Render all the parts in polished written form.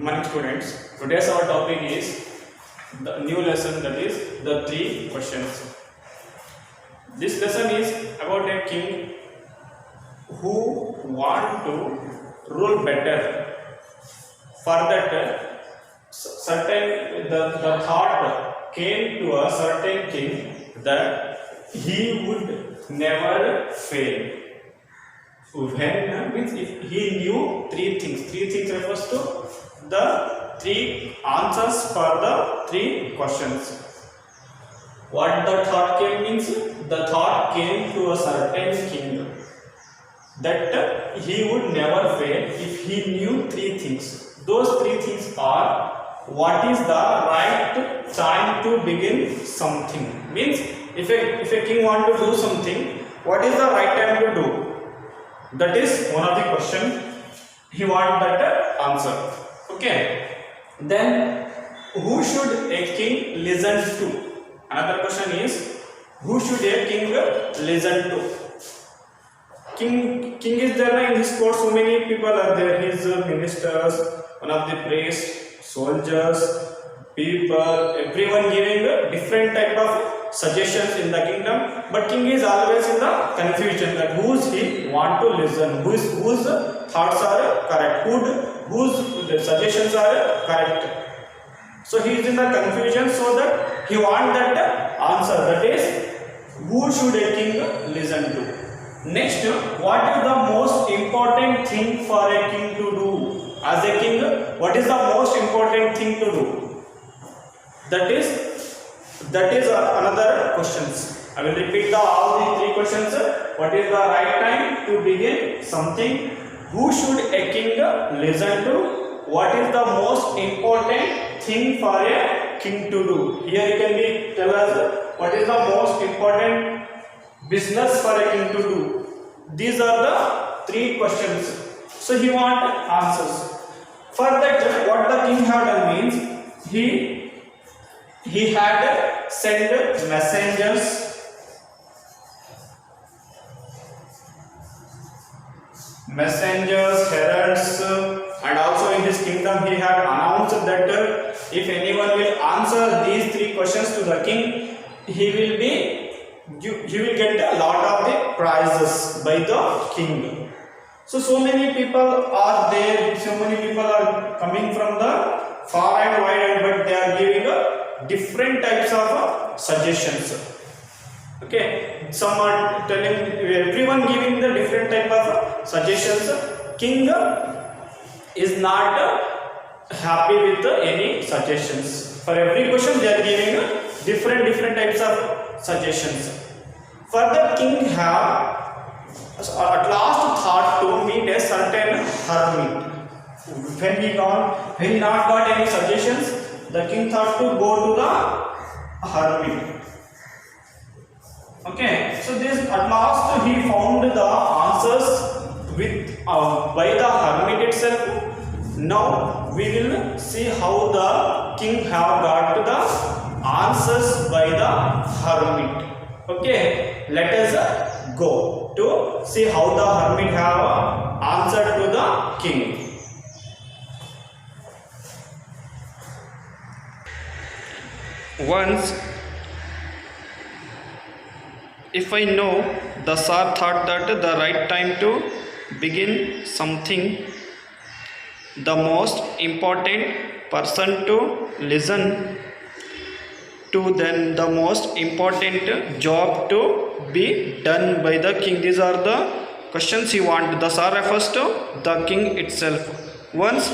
Good morning, students. Today's our topic is the new lesson, that is the three questions. This lesson is about a king who want to rule better. For that, the thought came to a certain king that he would never fail. When means if he knew three things refers to the three answers for the three questions. What the thought came means, the thought came to a certain king that he would never fail if he knew three things. Those three things are: what is the right time to begin something? Means if a king want to do something, what is the right time to do? That is one of the question he want that answer. Okay. Then who should a king listen to? Another question is, who should a king listen to? King is there in his court. So many people are there. His ministers, one of the priests, soldiers, people, everyone giving different type of suggestions in the kingdom, but king is always in the confusion that whose he want to listen, whose thoughts are correct, whose suggestions are correct. So he is in the confusion, so that he want that answer, that is who should a king listen to. Next, what is the most important thing for a king to do? As a king, what is the most important thing to do? That is another questions. I will repeat all the three questions. What is the right time to begin something? Who should a king listen to? What is the most important thing for a king to do? Here you can tell us what is the most important business for a king to do. These are the three questions. So he want answers. For that, what the king had done means he had sent messengers, heralds, and also in his kingdom he had announced that if anyone will answer these three questions to the king, he will get a lot of the prizes by the king. So many people are there. So many people are coming from the far and wide, but they are giving different types of suggestions. Okay, some are telling, everyone giving the different type of suggestions. King is not happy with any suggestions. For every question they are giving different types of suggestions. For the king have at last thought to meet a certain hermit. When he not got any suggestions, the king thought to go to the hermit. Okay, so this at last he found the answers with by the hermit itself. Now we will see how the king have got the answers by the hermit. Okay, let us go to see how the hermit have answered to the king. Once, if I know, the Tsar thought that the right time to begin something, the most important person to listen to, then the most important job to be done by the king. These are the questions he wanted. The Tsar refers to the king itself. Once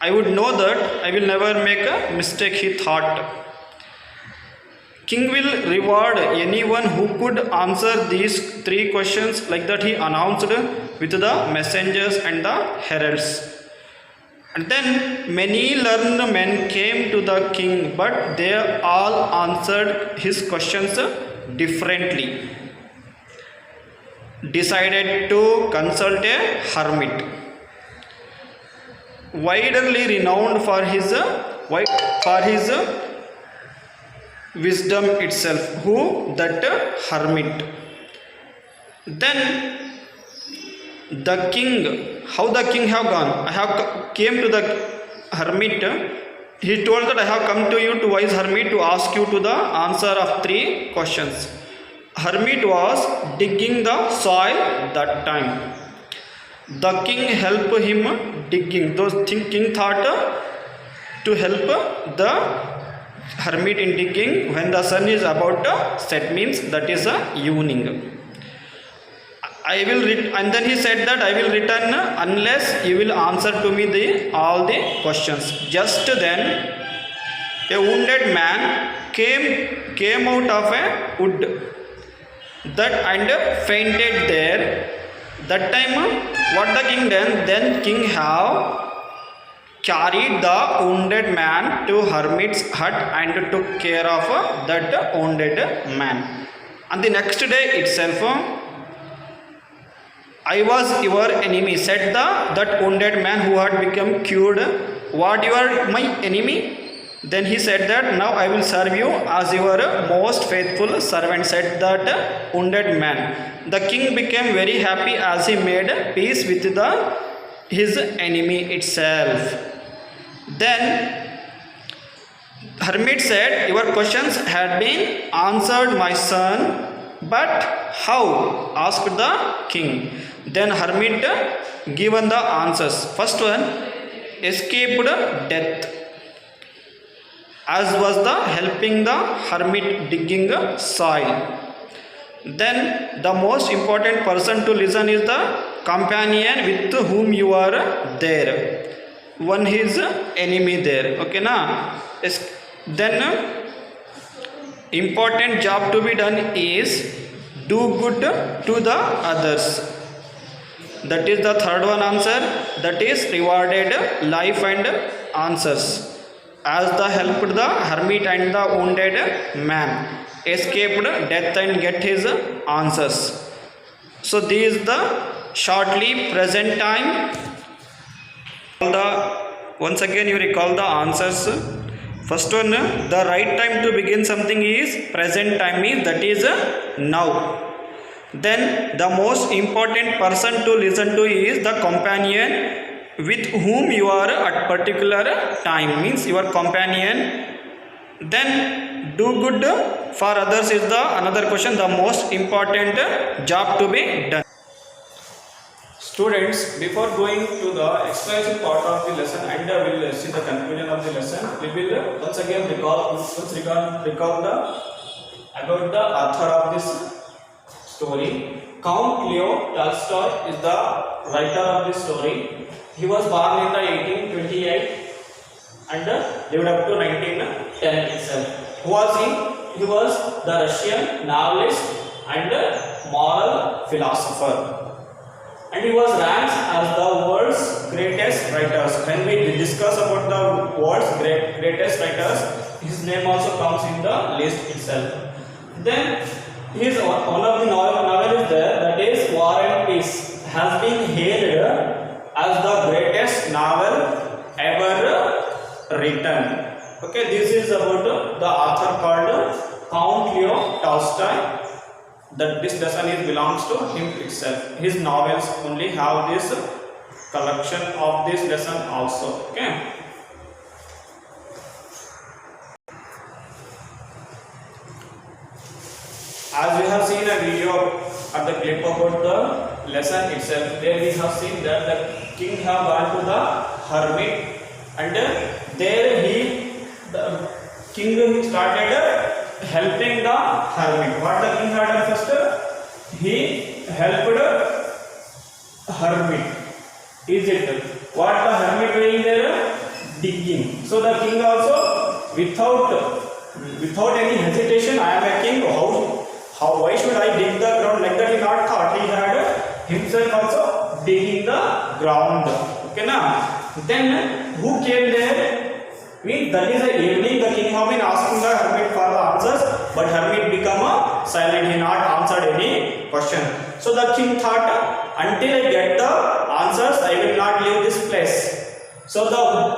I would know that I will never make a mistake, he thought. King will reward anyone who could answer these three questions, like that he announced with the messengers and the heralds. And then many learned men came to the king, but they all answered his questions differently. Decided to consult a hermit, widely renowned for his wisdom itself. Who? That hermit. Then the king, how the king have gone? I have came to the hermit, he told that I have come to you to wise hermit to ask you to the answer of 3 questions. Hermit was digging the soil that time. The king helped him digging. Those king thought to help the hermit in digging when the sun is about to set, means that is a evening. I will and then he said that I will return unless you will answer to me all the questions. Just then a wounded man came out of a wood that and fainted there. That time what the king done? Then king have carried the wounded man to hermit's hut and took care of that wounded man. And the next day itself, I was your enemy, said that wounded man who had become cured. What, you are my enemy? Then he said that now I will serve you as your most faithful servant, said that wounded man. The king became very happy as he made peace with his enemy itself. Then hermit said, your questions had been answered, my son, but how? Asked the king. Then hermit given the answers. First one, escaped death, as was the helping the hermit digging soil. Then the most important person to listen is the companion with whom you are there. One is enemy there. Okay na? Then important job to be done is do good to the others. That is the third one answer. That is rewarded life and answers. As the helped the hermit and the wounded man, escaped death and get his answers. So this is the shortly present time. Once again you recall the answers. First one, the right time to begin something is present time, means that is now. Then the most important person to listen to is the companion with whom you are at particular time, means your companion. Then do good for others is the another question, the most important job to be done. Students, before going to the explanation part of the lesson and we will see the conclusion of the lesson, we will once again recall about the author of this story. Count Leo Tolstoy is the writer of this story. He was born in the 1828 and lived up to 1910 itself. Who was he? He was the Russian novelist and moral philosopher. And he was ranked as the world's greatest writers. When we discuss about the world's greatest writers, his name also comes in the list itself. Then his one of the novels there, that is War and Peace, has been hailed as the greatest novel ever written. Okay, this is about the author called Count Leo Tolstoy. That this lesson belongs to him itself. His novels only have this collection of this lesson also. Okay. As we have seen a video at the clip about the lesson itself, there we have seen that the king have gone to the hermit, and there the king started helping the hermit. What the king had done first? He helped hermit. Is it? What the hermit doing there? Digging. So the king also, without any hesitation, I am a king. Why should I dig the ground? Like that he not thought. He had himself also digging the ground. Okay now. Then who came there? That is the evening. The king have been asking the hermit for the answers, but hermit become silent. He not answered any question. So the king thought, until I get the answers, I will not leave this place. So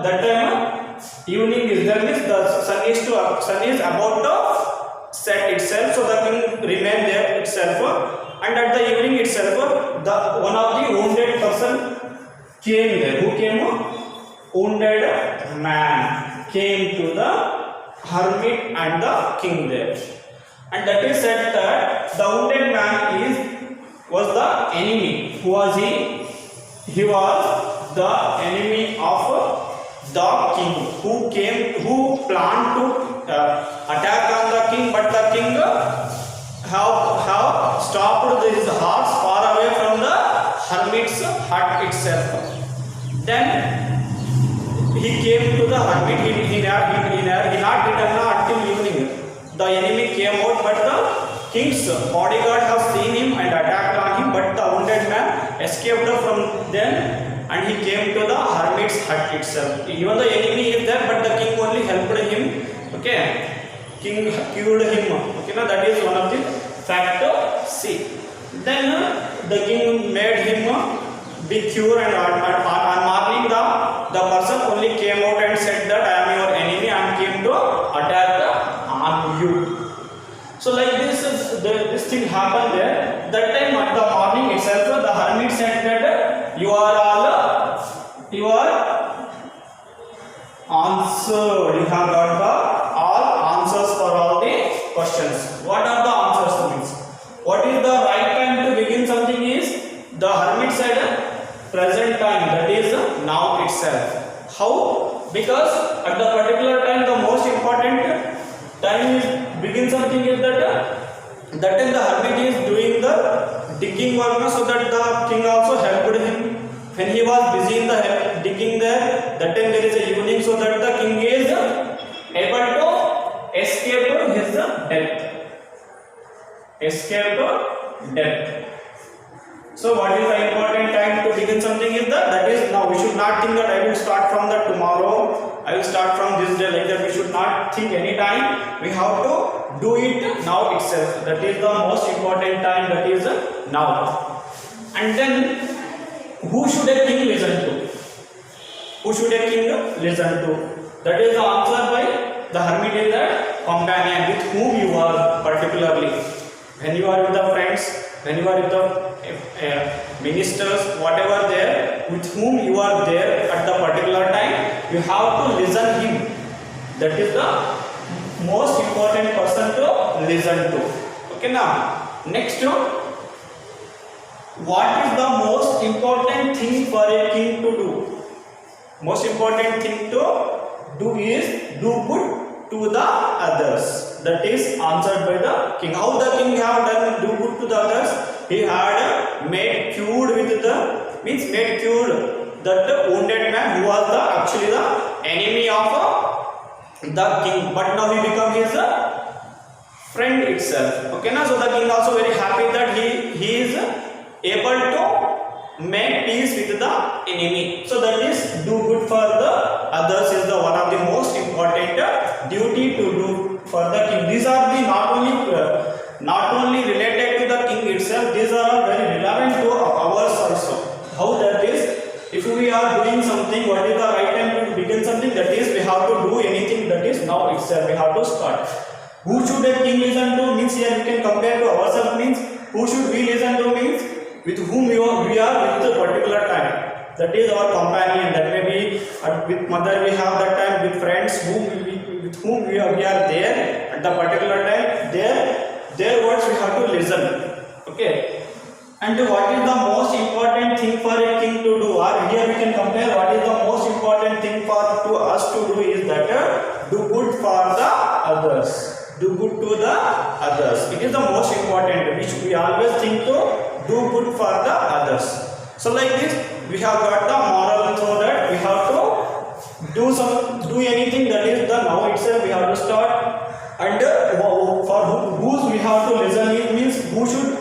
that time evening is there, means the sun is about to set itself. So the king remained there itself, and at the evening itself, one of the wounded person came there. Who came? wounded man came to the hermit and the king there. And that is said that the wounded man was the enemy. Who was he? He was the enemy of the king who planned to attack on the king, but the king have stopped his horse far away from the hermit's hut itself. Then he came to the hermit. He not returned until evening. The enemy came out, but the king's bodyguard have seen him and attacked on him, but the wounded man escaped from them and he came to the hermit's hut itself. Even the enemy is there, but the king only helped him. Okay, king cured him. Okay, now that is one of the factor C. Then the king made him be cured, and on morning the person only came out and said that I am your enemy and came to attack on you. So like this thing happened there. That time at the morning itself, the hermit said that you are answered. You have got the all answers for all the questions. What are the answers means? What is the right time to begin something is the hermit said present time, that is now itself. How? Because at the particular time the most important time is begin something is that time the hermit is doing the digging work, so that the king also helped him. When he was busy in the digging there, that time there is a evening, so that the king is able to escape his death. Escape death. So what is the important time to begin something is that is now. We should not think that I will start from the tomorrow, I will start from this day, like that. We should not think any time. We have to do it now itself. That is the most important time, that is now. And then who should a king listen to? Who should a king listen to? That is the answer by the hermit is the companion with whom you are particularly. When you are with the friends, when you are with the ministers, whatever there, with whom you are there at the particular time, you have to listen him. That is the most important person to listen to. Okay, now next, what is the most important thing for a king to do? Most important thing to do is do good to the others. That is answered by the king. How the king have done do good to the others? He had made cured with the made cured that wounded man who was actually the enemy of the king, but now he become his friend itself. Okay, now so the king also very happy that he is able to make peace with the enemy. So that is do good for the others is the one of the most important duty to do for the king. These are the not only related to the king itself, these are very relevant to ours also. How that is, if we are doing something, what is the right time to begin something? That is, we have to do anything, that is now itself, we have to start. Who should a king listen to means here we can compare to ourselves means who should we listen to means with whom we are with a particular time. That is our companion. That may be with mother we have that time, with friends with whom we are there at the particular time. Their words we have to listen. Okay. And what is the most important thing for a king to do? Or here we can compare what is the most important thing for us to do is that do good for the others. Do good to the others. It is the most important, which we always think to do good for the others. So like this, we have got the moral, so that we have to do anything, that is the now itself we have to start. And for whose we have to listen, it means who should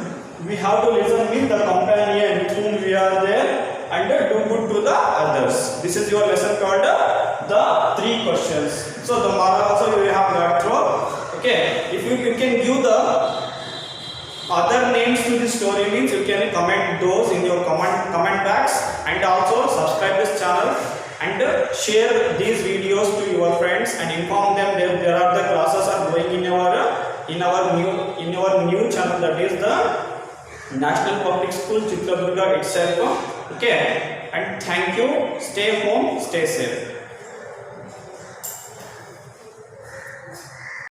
we have to listen means the companion with whom we are there, and do good to the others. This is your lesson called the 3 questions. So the moral also you have got through. Okay, if you can give the other names to this story means you can comment those in your comment box, and also subscribe this channel and share these videos to your friends and inform them that there are the classes are going in our new channel, that is the National Public School Chitradurga itself. Okay. and thank you. Stay home, stay safe.